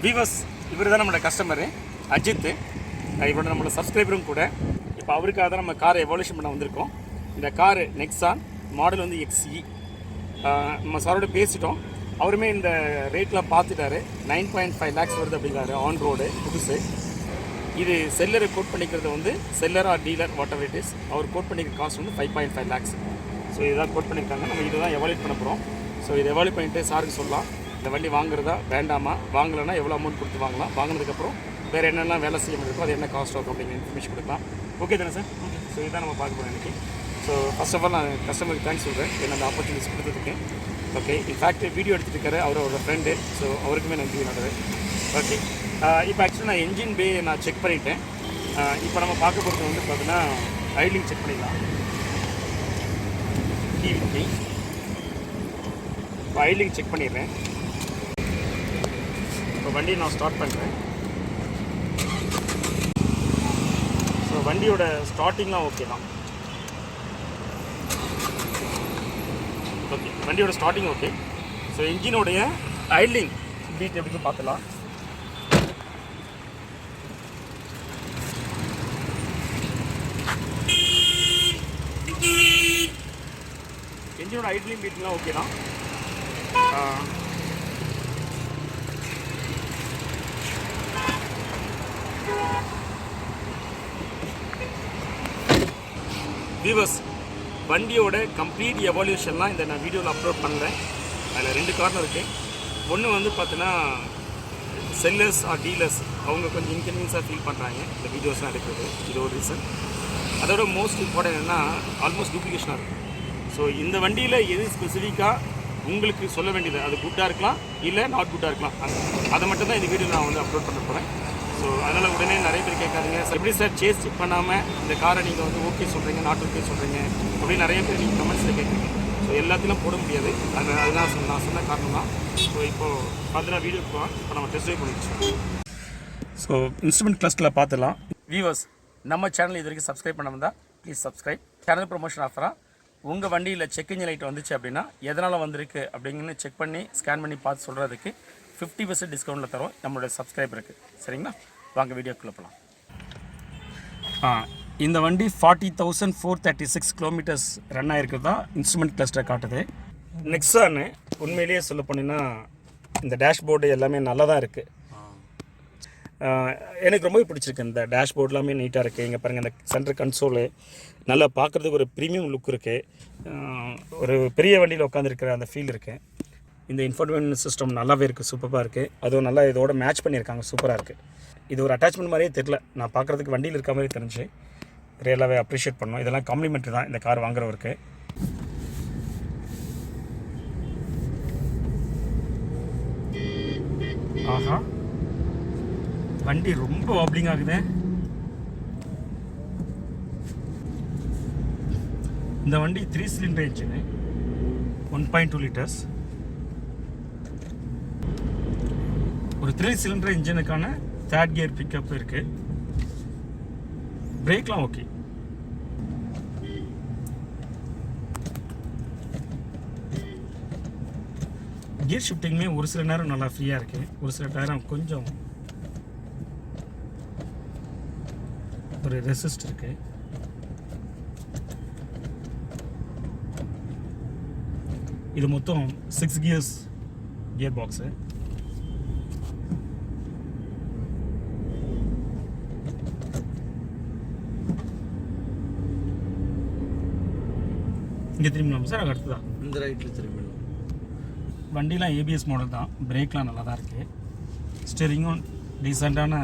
Viewers இவர் தான் நம்மளோட கஸ்டமரு அஜித். இவரோட நம்மளோட சப்ஸ்கிரைபரும் கூட. இப்போ அவருக்காக தான் நம்ம காரை எவால்யூஷன் பண்ண வந்திருக்கோம். இந்த காரு நெக்ஸான் மாடல் வந்து XE. நம்ம சாரோட பேசிட்டோம். அவருமே இந்த ரேட்டில் பார்த்துட்டாரு. 9.5 lakhs வருது அப்படிங்கிறாரு ஆன் ரோடு புதுசு. இது செல்லரை கோட் பண்ணிக்கிறது வந்து seller or dealer whatever it is. அவர் கோட் பண்ணிக்கிற காஸ்ட் வந்து 5.5 lakhs. ஸோ இதுதான் கோட் பண்ணியிருக்காங்க. நம்ம இதை தான் எவாலுவேட் பண்ண போகிறோம். ஸோ இதை எவாலுவேட் பண்ணிவிட்டு சாருக்கு சொல்லலாம் இந்த வண்டி வாங்குறதா வேண்டாமா, வாங்கலைன்னா எவ்வளோ அமௌண்ட் கொடுத்து வாங்கலாம், வாங்கினதுக்கப்புறம் வேறு என்னெல்லாம் வேலை செய்ய முடியும், அது என்ன காஸ்ட் ஆகும் அப்படிங்கிற இன்ஃபர்மேஷன் கொடுக்கலாம். ஓகே தானே சார்? ஸோ இதுதான் நம்ம பார்க்க போகிறோம் இன்றைக்கி. ஸோ ஃபர்ஸ்ட் ஆஃப் ஆல் நான் கஸ்டமருக்கு தேங்க்ஸ் சொல்கிறேன் என்ன அந்த ஆப்பர்ச்சுனிட்டிஸ் கொடுத்ததுக்கு. ஓகே, இன்ஃபேக்ட் வீடியோ எடுத்துகிட்டு இருக்காரு அவரோட ஃப்ரெண்டு. ஸோ அவருக்குமே நன்றி என்னோட. ஓகே, இப்போ ஆக்சுவலி நான் என்ஜின் பே நான் செக் பண்ணிவிட்டேன். இப்போ நம்ம பார்க்க போகிறது வந்து பார்த்தீங்கன்னா ஐட்லிங் செக் பண்ணிடலாம். இப்போ ஐட்லிங் செக் பண்ணிடுறேன். இப்போ வண்டியை நான் ஸ்டார்ட் பண்ணுறேன். ஸோ வண்டியோட ஸ்டார்டிங்லாம் ஓகே தான். ஓகே, வண்டியோட ஸ்டார்டிங் ஓகே. ஸோ இன்ஜினோடைய ஐட்லிங் பீட் எப்படின்னு பார்த்துலாம். இன்ஜினோட ஐட்லிங் பீட்லாம் ஓகே தான். வீவர்ஸ் வண்டியோட கம்ப்ளீட் எவால்யூஷன்லாம் இந்த நான் வீடியோவில் அப்லோட் பண்ணுறேன். அதில் 2 காரணம் இருக்குது. ஒன்று வந்து பார்த்தீங்கன்னா செல்லர்ஸ் ஆர் டீலர்ஸ் அவங்க கொஞ்சம் இன்கன்வீனியன்ஸாக ஃபீல் பண்ணுறாங்க இந்த வீடியோஸ்லாம் எடுக்கிறது. இது ஒரு ரீசன். அதோட மோஸ்ட் இம்பார்ட்டன்ட் என்னென்னா ஆல்மோஸ்ட் டூப்ளிகேஷனாக இருக்கும். ஸோ இந்த வண்டியில் எது ஸ்பெசிஃபிக்காக உங்களுக்கு சொல்ல வேண்டியது அது குட்டாக இருக்கலாம், இல்லை நாட் குட்டாக இருக்கலாம். அதை மட்டும் தான் இந்த வீடியோ நான் வந்து அப்லோட் பண்ண போகிறேன். ஸோ அதனால் உடனே நிறைய பேர் கேட்காதீங்க, எப்படி சார் சேஸ் செக் பண்ணாமல் இந்த காரை நீங்கள் வந்து ஓகே சொல்கிறீங்க, நாட் ஓகே சொல்கிறீங்க அப்படின்னு நிறைய பேர் நீங்கள் கமெண்ட்ஸில் கேட்குறீங்க. ஸோ எல்லாத்தையும் போட முடியாது. அதுதான் நான் சொன்ன காரணம் தான். ஸோ இப்போது பார்த்தீங்கன்னா வீடியோ போகலாம். இப்போ நம்ம டெஸ்ட் ட்ரைவ் பண்ணிடுச்சோம். ஸோ இன்ஸ்ட்ருமெண்ட் கிளஸ்டரில் பார்த்துலாம். வியூவர்ஸ் நம்ம சேனல் இது வரைக்கும் சப்ஸ்கிரைப் பண்ண வந்தால் ப்ளீஸ் சப்ஸ்கிரைப். சேனல் ப்ரொமோஷன் ஆஃபராக உங்கள் வண்டியில் செக் இன்ஜின் லைட் வந்துச்சு அப்படின்னா எதனால் வந்திருக்கு அப்படிங்கன்னு செக் பண்ணி ஸ்கேன் பண்ணி பார்த்து சொல்கிறதுக்கு 50% டிஸ்கவுண்ட்டில் தரோம் நம்மளோட சப்ஸ்கிரைபருக்கு. சரிங்களா? வாங்க வீடியோக்குள்ளே போகலாம். இந்த வண்டி 40,436 கிலோமீட்டர்ஸ் ரன் ஆகிருக்கிறது தான் இன்ஸ்ட்ருமெண்ட் கிளஸ்டரை காட்டுது. நெக்ஸான்னு உண்மையிலேயே சொல்ல போனீங்கன்னா இந்த டேஷ்போர்டு எல்லாமே நல்லா தான் இருக்குது. எனக்கு ரொம்பவே பிடிச்சிருக்கு. இந்த டேஷ்போர்ட் எல்லாமே நீட்டாக இருக்குது. இங்கே பாருங்கள், இந்த சென்டர் கன்சோலு நல்லா பார்க்குறதுக்கு ஒரு ப்ரீமியம் லுக் இருக்குது. ஒரு பெரிய வண்டியில் உட்காந்துருக்கிற அந்த ஃபீல் இருக்குது. இந்த இன்ஃபோர்டைன்மெண்ட் சிஸ்டம் நல்லாவே இருக்குது, சூப்பராக இருக்குது. அதுவும் நல்லா இதோட மேட்ச் பண்ணியிருக்காங்க, சூப்பராக இருக்குது. இது ஒரு அட்டாச்மெண்ட் மாதிரியே தெரியல, நான் பார்க்குறதுக்கு வண்டியில் இருக்க மாதிரி தெரிஞ்சு ரியலாகவே அப்ரிஷியேட் பண்ணோம். இதெல்லாம் காம்ப்ளிமெண்ட்ரி தான் இந்த கார் வாங்குறவருக்கு. ஆஹா, வண்டி ரொம்ப வாப்ளிங் ஆகுது. இந்த வண்டி 3 சிலிண்டர் இன்ஜின் 1.2 liters. ஒரு 3 சிலிண்டர் இன்ஜினுக்கான 3rd கியர் பிக்கப் இருக்கு. பிரேக்லாம் ஓகே. கியர் ஷிஃப்டிங்குமே ஒரு சில நேரம் நல்லா ஃப்ரீயாக இருக்குது, ஒரு சில நேரம் கொஞ்சம் ஒரு ரெசிஸ்ட் இருக்கு. இது மொத்தம் 6 கியர்ஸ் கியர் பாக்ஸு. இங்கே திரும்பிடலாம் சார், அடுத்து தான் இந்த ரைட்டில் திரும்பிடலாம். வண்டிலாம் ஏபிஎஸ் மாடல் தான். பிரேக்லாம் நல்லா தான் இருக்குது. ஸ்டீரிங்கும் டீசெண்டான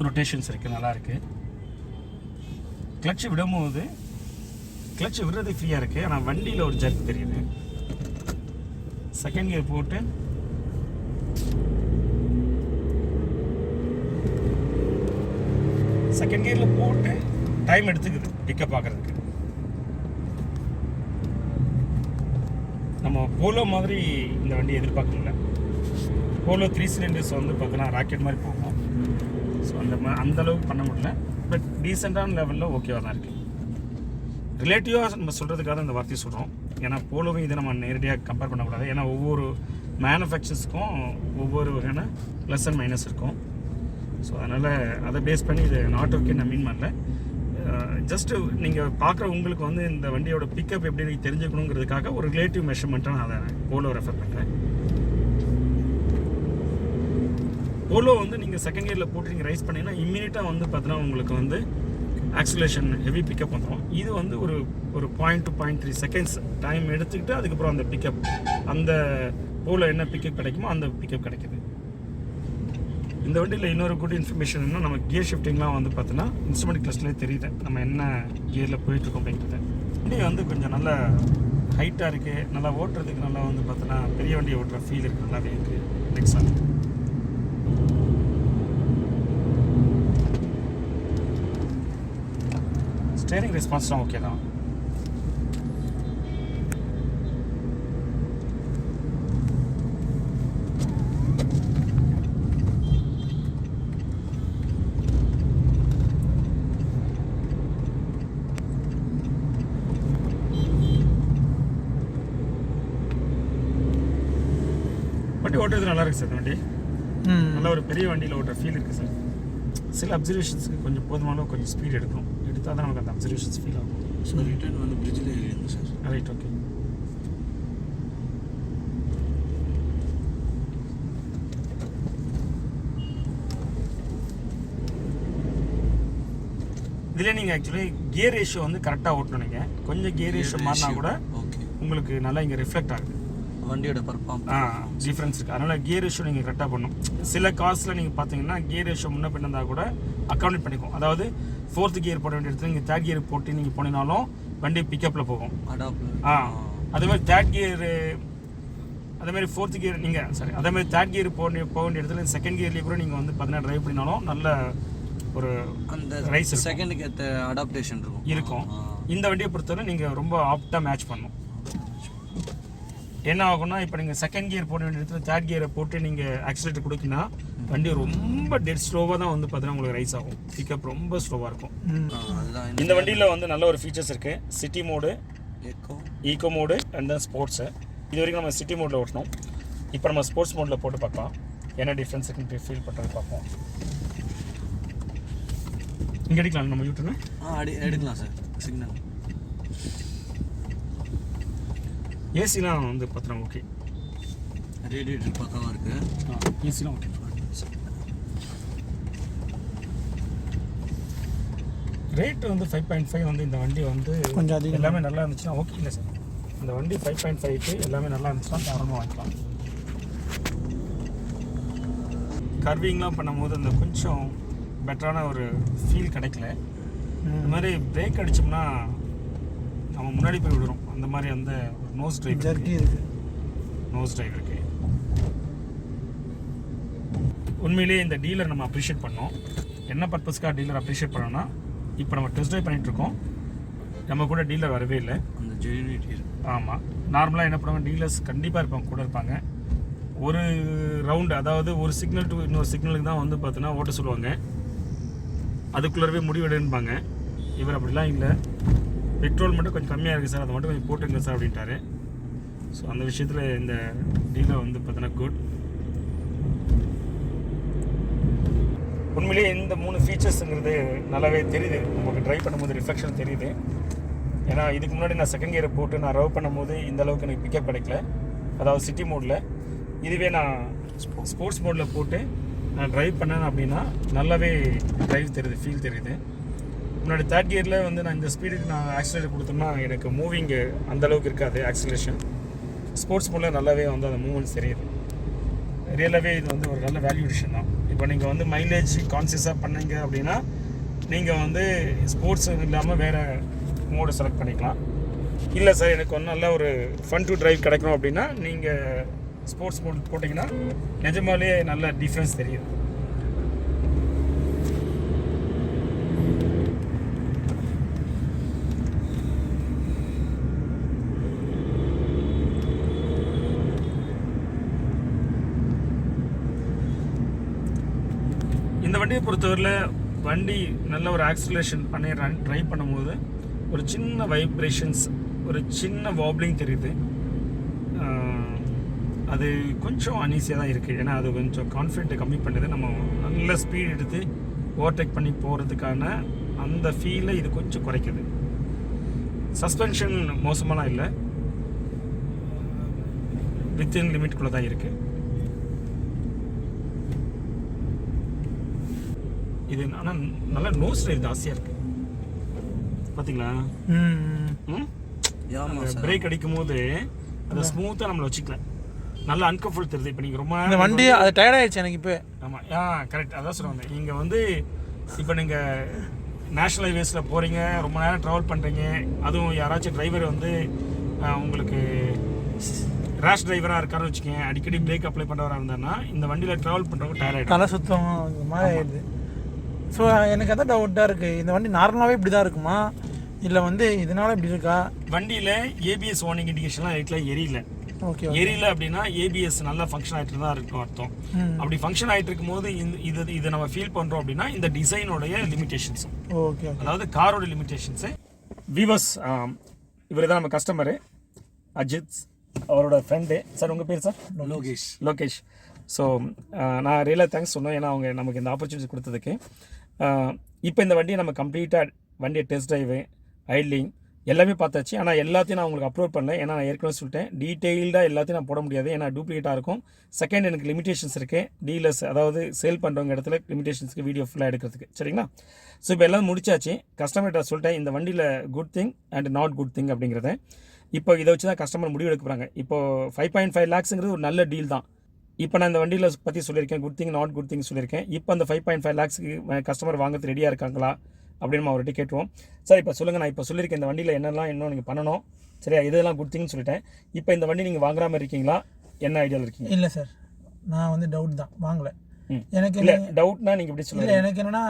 ரொட்டேஷன்ஸ் இருக்குது, நல்லா இருக்குது. கிளட்ச் விடும்போது கிளட்ச் விடுறது ஃப்ரீயாக இருக்குது, ஆனால் வண்டியில் ஒரு ஜர்க் தெரியுது. செகண்ட் கியர் போட்டு செகண்ட் கியரில் போட்டு டைம் எடுத்துக்குது பிக்கப் ஆகிறதுக்கு. நம்ம போலோ மாதிரி இந்த வண்டி எதிர்பார்க்கல. போலோ 3 சிலிண்டர்ஸ் வந்து பார்த்தீங்கன்னா ராக்கெட் மாதிரி போகும். ஸோ அந்தளவுக்கு பண்ண முடியல, பட் டீசெண்டான லெவலில் ஓகேவாக தான் இருக்குது. ரிலேட்டிவாக நம்ம சொல்கிறதுக்காக இந்த வார்த்தையை சொல்கிறோம். ஏன்னா போலோவும் இதை நம்ம நேரடியாக கம்பேர் பண்ணக்கூடாது. ஏன்னா ஒவ்வொரு மேனுஃபேக்சர்ஸ்க்கும் ஒவ்வொரு வகையான ப்ளஸ் அண்ட் மைனஸ் இருக்கும். ஸோ அதனால் அதை பேஸ் பண்ணி இது நாட் ஓகே நான் மீன் பண்ணல. ஜஸ்ட்டு நீங்கள் பார்க்குற உங்களுக்கு வந்து இந்த வண்டியோட பிக்கப் எப்படி தெரிஞ்சுக்கணுங்கிறதுக்காக ஒரு ரிலேட்டிவ் மெஷர்மெண்ட்டாக நான் அதை போலோ ரெஃபர் பண்ணுறேன். போலோ வந்து நீங்கள் செகண்ட் கியரில் போட்டு நீங்கள் ரைஸ் பண்ணிங்கன்னா இம்மீடியட்டாக வந்து பார்த்தீங்கன்னா உங்களுக்கு வந்து ஆக்சிலேஷன் ஹெவி பிக்கப் வந்துடும். இது வந்து ஒரு 0.2 to 0.3 செகண்ட்ஸ் டைம் எடுத்துக்கிட்டு அதுக்கப்புறம் அந்த பிக்கப் அந்த போலோ என்ன பிக்கப் கிடைக்குமோ அந்த பிக்கப் கிடைக்குது. இந்த வண்டியில் இன்னொரு குட் இன்ஃபர்மேஷன் என்ன, நம்ம கியர் ஷிஃப்டிங்லாம் வந்து பார்த்தோன்னா இன்ஸ்ட்ருமெண்ட் கிளஸ்ட்லேயே தெரியுது நம்ம என்ன கியரில் போயிட்டுருக்கோம் அப்படிங்கிறது. வண்டி வந்து கொஞ்சம் நல்லா ஹைட்டாக இருக்குது, நல்லா ஓட்டுறதுக்கு நல்லா வந்து பார்த்தோன்னா பெரிய வண்டியை ஓட்டுற ஃபீல் இருக்குது, நல்லாவே இருக்குது. நெக்ஸான் ஸ்டேரிங் ரெஸ்பான்ஸ்லாம் ஓகே தான். வண்டி ஓட்டுறது நல்லா இருக்குது சார். வண்டி நல்லா ஒரு பெரிய வண்டியில் ஓட்டுற ஃபீல் இருக்குது சார். சில அப்சர்வேஷன்ஸுக்கு கொஞ்சம் போதுமான கொஞ்சம் ஸ்பீட் எடுக்கும், எடுத்தால் தான் நமக்கு அந்த அப்சர்வேஷன்ஸ் ஃபீல் ஆகும். ஸோ ரிட்டர்ன் வந்து பிரிட்ஜில் ஏறிடுங்க சார். Right, okay. இதில் நீங்கள் ஆக்சுவலி கியர் ரேஷியோ வந்து கரெக்டாக ஓட்டணும். நீங்கள் கொஞ்சம் கியர் ரேஷியோ மாறினா கூட ஓகே உங்களுக்கு நல்லா இங்கே ரிஃப்ளெக்ட் ஆகுது, வண்டியோட டிஃப்ரென்ஸ் இருக்குது. அதனால் கியர் ரேஷியோ நீங்கள் கரெக்டாக பண்ணணும். சில கார்ஸில் நீங்கள் பார்த்தீங்கன்னா கியர் ரேஷியோ முன்ன பின்னா கூட அக்கௌண்ட் பண்ணிக்கும். அதாவது 4th கியர் போட வேண்டிய இடத்துல நீங்கள் 3rd கியர் போட்டு நீங்கள் போனீங்கனாலும் வண்டி பிக்கப்பில் போகும். அதேமாதிரி 3rd கியர் அதேமாதிரி 4th கியர் நீங்கள் அதேமாதிரி 3rd கியர் போக வேண்டிய இடத்துல 2nd கியர்லேயே கூட நீங்கள் வந்து பார்த்தீங்கன்னா ட்ரைவ் பண்ணினாலும் நல்ல ஒரு அந்த ரைஸ் செகண்டுக்கு ஏற்ற அடாப்டேஷன் இருக்கும். இந்த வண்டியை பொறுத்தவரை நீங்கள் ரொம்ப ஆப்டாக மேட்ச் பண்ணணும். என்ன ஆகும்னா இப்போ நீங்கள் 2nd கியர் போட வேண்டிய இடத்துல 3rd கியரை போட்டு நீங்கள் ஆக்சிலேட்டர் கொடுக்கினா வண்டி ரொம்ப டெட் ஸ்லோவாக தான் வந்து பார்த்தீங்கன்னா உங்களுக்கு ரைஸ் ஆகும், பிக்கப் ரொம்ப ஸ்லோவாக இருக்கும். இந்த வண்டியில் வந்து நல்ல ஒரு ஃபீச்சர்ஸ் இருக்குது. City mode, eco mode and then sports. இது வரைக்கும் நம்ம சிட்டி மோடில் ஓட்டணும். இப்போ நம்ம ஸ்போர்ட்ஸ் மோடில் போட்டு பார்க்கலாம், என்ன டிஃப்ரென்ஸ் இருக்குன்னு ஃபீல் பண்ணுறது பார்ப்போம். இங்கே எடுக்கலாம் நம்ம யூட்டர்னு எடுக்கலாம் சார். சிக்னல் ஏசிலாம் வந்து பார்த்தோம் ஓகே, ரேடியேட்டர் பக்கமாக இருக்குது, ஏசிலாம் ஓகே. ரேட்டு வந்து 5.5 வந்து இந்த வண்டி வந்து கொஞ்சம் அதிகம், எல்லாமே நல்லா இருந்துச்சுன்னா ஓகே. இல்லை சார், இந்த வண்டி 5.5க்கு எல்லாமே நல்லா இருந்துச்சுன்னா தாராளமாக வாங்கிக்கலாம். கர்விங்லாம் பண்ணும்போது அந்த கொஞ்சம் பெட்டரான ஒரு ஃபீல் கிடைக்கல. இந்த மாதிரி பிரேக் அடித்தோம்னா நம்ம முன்னாடி போய் விடுறோம், அந்த மாதிரி அந்த ஒரு நோஸ் டிரைவ் இருக்குது. உண்மையிலேயே இந்த டீலர் நம்ம அப்ரிஷியேட் பண்ணோம். என்ன பர்பஸ்க்காக டீலர் அப்ரிஷியேட் பண்ணோன்னா, இப்போ நம்ம டெஸ்ட் ட்ரைவ் பண்ணிகிட்ருக்கோம், நம்ம கூட டீலர் வரவே இல்லை. அந்த ஜென்யூனிட்டி. ஆமாம், நார்மலாக என்ன பண்ணுவாங்க, டீலர்ஸ் கண்டிப்பாக இருப்பாங்க, கூட இருப்பாங்க. ஒரு ரவுண்டு, அதாவது ஒரு சிக்னல் டு இன்னொரு சிக்னலுக்கு தான் வந்து பார்த்தீங்கன்னா ஓட்ட சொல்லுவாங்க, அதுக்குள்ளே முடிவெடுப்பாங்க. இவர் அப்படிலாம் இல்லை, பெட்ரோல் மட்டும் கொஞ்சம் கம்மியாக இருக்குது சார், அதை மட்டும் கொஞ்சம் போட்டுங்க சார் அப்படின்ட்டாரு. ஸோ அந்த விஷயத்தில் இந்த டீலர் வந்து பார்த்தீங்கன்னா குட். உண்மையிலேயே இந்த 3 ஃபீச்சர்ஸுங்கிறது நல்லாவே தெரியுது, நமக்கு ட்ரைவ் பண்ணும்போது ரிஃப்ளெக்ஷன் தெரியுது. ஏன்னா இதுக்கு முன்னாடி நான் 2nd கியரை போட்டு நான் ரவ் பண்ணும்போது இந்த அளவுக்கு எனக்கு பிக்கப் கிடைக்கல, அதாவது சிட்டி மோடில். இதுவே நான் ஸ்போர்ட்ஸ் மோடில் போட்டு நான் ட்ரைவ் பண்ணேன் அப்படின்னா நல்லாவே ட்ரைவ் தெரியுது, ஃபீல் தெரியுது. முன்னாடி 3rd கியரில் வந்து நான் இந்த ஸ்பீடுக்கு நான் ஆக்சிலேட்டர் கொடுத்தோம்னா எனக்கு மூவிங்கு அந்தளவுக்கு இருக்காது ஆக்சிலேஷன். ஸ்போர்ட்ஸ் மோடில் நல்லாவே வந்து அந்த மூவ்மெண்ட்ஸ் தெரியுது. ரியலாகவே இது வந்து ஒரு நல்ல வேல்யூடேஷன் தான். இப்போ நீங்கள் வந்து மைலேஜ் கான்சியஸாக பண்ணீங்க அப்படின்னா நீங்கள் வந்து ஸ்போர்ட்ஸ் இல்லாமல் வேறு மோடு செலக்ட் பண்ணிக்கலாம். இல்லை சார் எனக்கு ஒன்றும் நல்ல ஒரு ஃபன் டு டிரைவ் கிடைக்கணும் அப்படின்னா நீங்கள் ஸ்போர்ட்ஸ் மோட் போட்டிங்கன்னா நிஜமாலே நல்ல டிஃப்ரென்ஸ் தெரியுது. இந்த வண்டியை பொறுத்தவரையில் வண்டி நல்ல ஒரு ஆக்சிலரேஷன் பண்ணி ட்ரைவ் பண்ணும்போது ஒரு சின்ன வைப்ரேஷன்ஸ், ஒரு சின்ன வாப்ளிங் தெரியுது. அது கொஞ்சம் அன்ஈஸியாக தான் இருக்குது. ஏன்னா அது கொஞ்சம் கான்ஃபிடென்ட்டை கம்மி பண்ணுறது. நம்ம நல்ல ஸ்பீட் எடுத்து ஓவர்டேக் பண்ணி போகிறதுக்கான அந்த ஃபீலை இது கொஞ்சம் குறைக்குது. சஸ்பென்ஷன் மோசமாலாம் இல்லை, வித்தின் லிமிட்குள்ளே தான் இருக்குது. இது ஆனால் நல்லா நோஸ் ரைட் ஜாஸ்தியாக இருக்குது பார்த்தீங்களா? பிரேக் அடிக்கும் போது அதை ஸ்மூத்தாக நம்மளை வச்சுக்கலாம். நல்லா அன்கம்ஃபர்ட் தெரியுது. இப்போ நீங்கள் ரொம்ப இந்த வண்டி அது டயர்ட் ஆயிடுச்சு எனக்கு இப்போ. ஆமாம் கரெக்ட், அதான் சொல்லுவாங்க. நீங்கள் வந்து இப்போ நீங்கள் நேஷ்னல் ஹைவேஸில் போகிறீங்க, ரொம்ப நேரம் ட்ராவல் பண்ணுறீங்க, அதுவும் யாராச்சும் டிரைவர் வந்து உங்களுக்கு ரேஷ் டிரைவராக இருக்காருன்னு வச்சுக்கோங்க, அடிக்கடி பிரேக் அப்ளை பண்ணுறவராக இருந்தாருன்னா இந்த வண்டியில் ட்ராவல் பண்ணுறவங்க டயர்ட் ஆகிடும், தலை சுத்தம் இந்த மாதிரி ஆயிடுது. ஸோ எனக்கு அதான் டவுட்டாக இருக்குது, இந்த வண்டி நார்மலாகவே இப்படி தான் இருக்குமா இல்லை வந்து இதனால இப்படி இருக்கா? வண்டியில் ஏபிஎஸ் வார்னிங் இண்டிகேஷன்லாம் லைட்டில் எரியல. ஓகே, எரியல அப்படின்னா ஏபிஎஸ் நல்லா ஃபங்க்ஷன் ஆகிட்டு தான் இருக்கும் அர்த்தம். அப்படி ஃபங்க்ஷன் ஆகிட்டு இருக்கும் போது இது நம்ம ஃபீல் பண்ணுறோம் அப்படின்னா இந்த டிசைனோடைய லிமிடேஷன்ஸ். ஓகே, அதாவது காரோட லிமிடேஷன்ஸு. வீவர்ஸ், இவர் தான் நம்ம கஸ்டமரு அஜித், அவரோட ஃப்ரெண்டு. சார் உங்கள் பேர் சார்? லோகேஷ். ஸோ நான் ரியலாக தேங்க்ஸ் சொன்னோம், ஏன்னா அவங்க நமக்கு இந்த ஆப்பர்ச்சுனிட்டி கொடுத்ததுக்கு. இப்போ இந்த வண்டியை நம்ம கம்ப்ளீட்டாக வண்டியை டெஸ்ட் ட்ரைவு, ஐட்லிங் எல்லாமே பார்த்தாச்சு. ஆனால் எல்லாத்தையும் நான் உங்களுக்கு அப்லோட் பண்ணல, ஏன்னா நான் ஏற்கனவே சொல்லிட்டேன் டீட்டெயில்டாக எல்லாத்தையும் நான் போட முடியாது, ஏன்னா டூப்ளிகேட்டாக இருக்கும். செகண்ட், எனக்கு லிமிடேஷன்ஸ் இருக்குது. டீலர்ஸ் அதாவது சேல் பண்ணுறவங்க இடத்துல லிமிடேஷன்ஸ்க்கு வீடியோ ஃபுல்லாக எடுக்கிறதுக்கு. சரிங்களா? ஸோ இப்போ எல்லாம் முடிச்சாச்சு. கஸ்டமர்கிட்ட சொல்லிட்டேன் இந்த வண்டியில் good thing and not good thing அப்படிங்கிறத. இப்போ இதை வச்சு தான் கஸ்டமர் முடிவு எடுக்க போகிறாங்க. இப்போது 5.5 lakhsங்கிறது ஒரு நல்ல டீல் தான். இப்போ நான் இந்த வண்டியில் பற்றி சொல்லியிருக்கேன், good thing not good thing சொல்லியிருக்கேன். இப்போ அந்த 5.5 lakhsக்கு கஸ்டமர் வாங்கிறது ரெடியாக இருக்காங்களா அப்படின்னு நம்ம அவர்கிட்ட கேட்டுருவோம். சார் இப்போ சொல்லுங்கள், நான் இப்போ சொல்லியிருக்கேன் இந்த வண்டியில் என்னெல்லாம் இன்னும் நீங்கள் பண்ணணும், சரியா? இதெல்லாம் குட் திங்னு சொல்லிட்டேன். இப்போ இந்த வண்டி நீங்கள் வாங்குற மாதிரி இருக்கீங்களா, என்ன ஐடியாவில் இருக்கீங்க? இல்லை சார், நான் வந்து டவுட் தான், வாங்கலை. எனக்கு இல்லை டவுட்னா நீங்கள் இப்படி சொல்லுங்கள். எனக்கு என்னென்னா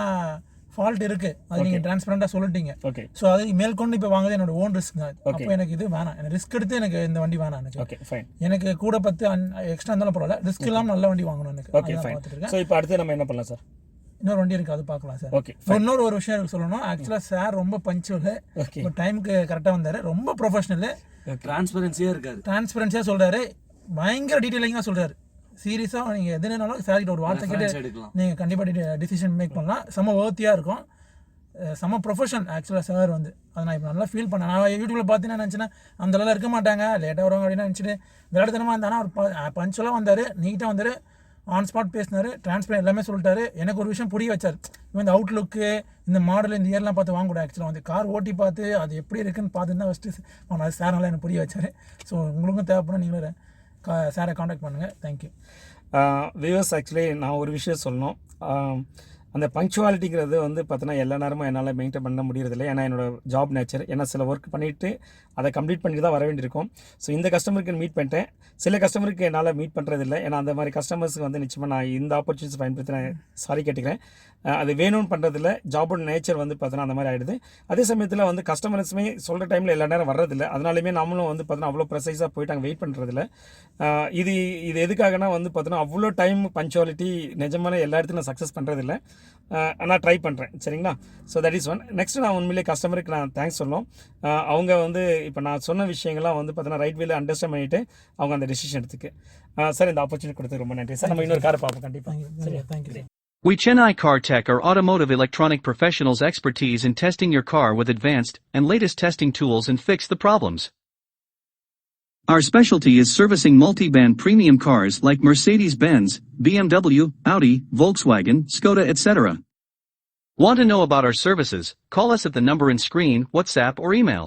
ஃபால்ட் இருக்குது, அது நீங்கள் டிரான்ஸ்பரண்டாக சொல்லிட்டீங்க. ஓகே, ஸோ அது மேற்கொண்டு இப்போ வாங்குறது என்னோட ஓன் ரிஸ்க் தான். அப்போ எனக்கு இது வேணாம், எனக்கு ரிஸ்க் எடுத்து எனக்கு இந்த வண்டி வேணாம். எனக்கு ஓகே ஃபைன், எனக்கு கூட 10 எக்ஸ்ட்ரா இருந்தாலும் பரவாயில்ல, ரிஸ்க் இல்லாமல் நல்ல வண்டி வாங்கணும் எனக்கு. Okay fine. ஸோ இப்போ அடுத்து நம்ம என்ன பண்ணலாம் சார்? இன்னொரு வண்டி இருக்குது, அது பார்க்கலாம் சார். ஓகே, இன்னொரு ஒரு விஷயம் எனக்கு சொல்லணும். ஆக்சுவலாக சார் ரொம்ப பஞ்சுவல், இப்போ டைமுக்கு கரெக்டாக வந்தார், ரொம்ப ப்ரொஃபஷனல், டிரான்ஸ்பரன்சியாக சொல்கிறாரு, பயங்கர டீட்டெயிலிங்காக சொல்கிறாரு. சீரியஸாக நீங்கள் எதுனாலும் சார்கிட்ட ஒரு வார்த்தை கேட்டு நீங்கள் கண்டிப்பாக டிசிஷன் மேக் பண்ணலாம். செம்ம வர்த்தியாக இருக்கும், செம்ம ப்ரொஃபஷனல் ஆக்சுவலாக சார் வந்து. அதை நான் இப்போ நல்லா ஃபீல் பண்ணேன். நான் யூடியூப்பில் பார்த்தீங்கன்னா நினச்சினா அந்த அளவில் இருக்க மாட்டாங்க, லேட்டாக வருவாங்க அப்படின்னு நினச்சிட்டு விளையாட்டுத்தனமாக இருந்தானா அவர் பஞ்சுவலாக வந்தார், நீட்டாக வந்தார், ஆன் ஸ்பாட் பேசினார், டிரான்ஸ்பரண்ட் எல்லாமே சொல்லிட்டாரு. எனக்கு ஒரு விஷயம் புரிய வச்சார். இப்போ இந்த அவுட்லுக்கு, இந்த மாடல், இந்த இயர்லாம் பார்த்து வாங்கக்கூடாது. ஆக்சுவலாக வந்து கார் ஓட்டி பார்த்து அது எப்படி இருக்குன்னு பார்த்து தான் ஃபஸ்ட்டு அது சார் நல்லா எனக்கு புரிய வச்சார். ஸோ உங்களுக்கும் தேவைப்படும், நீங்களும் சாரை காண்டாக்ட் பண்ணுங்கள். தேங்க்யூ. வியூவர்ஸ், ஆக்சுவலி நான் ஒரு விஷயம் சொல்லணும். அந்த பங்க்சுவாலிட்டிங்கிறது வந்து பார்த்தோன்னா எல்லா நேரமும் என்னால் மெயின்டைன் பண்ண முடியறதில்லை, ஏன்னா என்னோடய ஜாப் நேச்சர். ஏன்னா சில ஒர்க் பண்ணிவிட்டு அதை கம்ப்ளீட் பண்ணிட்டு தான் வர வேண்டியிருக்கும். ஸோ இந்த கஸ்டமருக்கு மீட் பண்ணிட்டேன், சில கஸ்டமருக்கு என்னால் மீட் பண்ணுறதில்லை. ஏன்னா அந்த மாதிரி கஸ்டமர்ஸுக்கு வந்து நிச்சயமாக நான் இந்த ஆப்பர்ச்சுனிட்டிஸ் பயன்படுத்தி நான் சாரி கேட்டுக்கிறேன். அது வேணும்னு பண்ணுறதில்ல, ஜாபோட நேச்சர் வந்து பார்த்தோன்னா அந்த மாதிரி ஆகிடுது. அதே சமயத்தில் வந்து கஸ்டமர்ஸுமே சொல்கிற டைமில் எல்லா நேரம் வர்றதில்லை, அதனாலுமே நம்மளும் வந்து பார்த்தோன்னா அவ்வளோ ப்ரெசைஸாக போயிட்டு அங்கே வெயிட் பண்ணுறதில்ல. இது எதுக்காகனா வந்து பார்த்தோன்னா அவ்வளோ டைம் பங்க்சுவாலிட்டி நிஜமான எல்லா இடத்துலையும் நான் சக்ஸஸ் பண்ணுறதில்ல, நான் ட்ரை பண்ணுறேன். சரிங்களா? So that is one. Next நான் உண்மையிலே கஸ்டமருக்கு நான் தேங்க்ஸ் சொல்லணும். அவங்க வந்து இப்போ நான் சொன்ன விஷயங்கள்லாம் வந்து பார்த்தோன்னா ரைட் வேல அண்டர்ஸ்டாண்ட் பண்ணிவிட்டு அவங்க அந்த டெசிஷன் எடுத்துக்கு. சார் இந்த ஆப்பர்ச்சுனிட்டி கொடுத்து ரொம்ப நன்றி சார். நம்ம இன்னொரு காரை பார்ப்போம் கண்டிப்பாக. சரி, thank you. We CHENNAI CAR-TECH are automotive electronic professionals expertise in testing your car with advanced and latest testing tools and fix the problems. Our specialty is servicing multiband premium cars like Mercedes-Benz, BMW, Audi, Volkswagen, Skoda, etc. Want to know about our services? Call us at the number in screen, WhatsApp or email.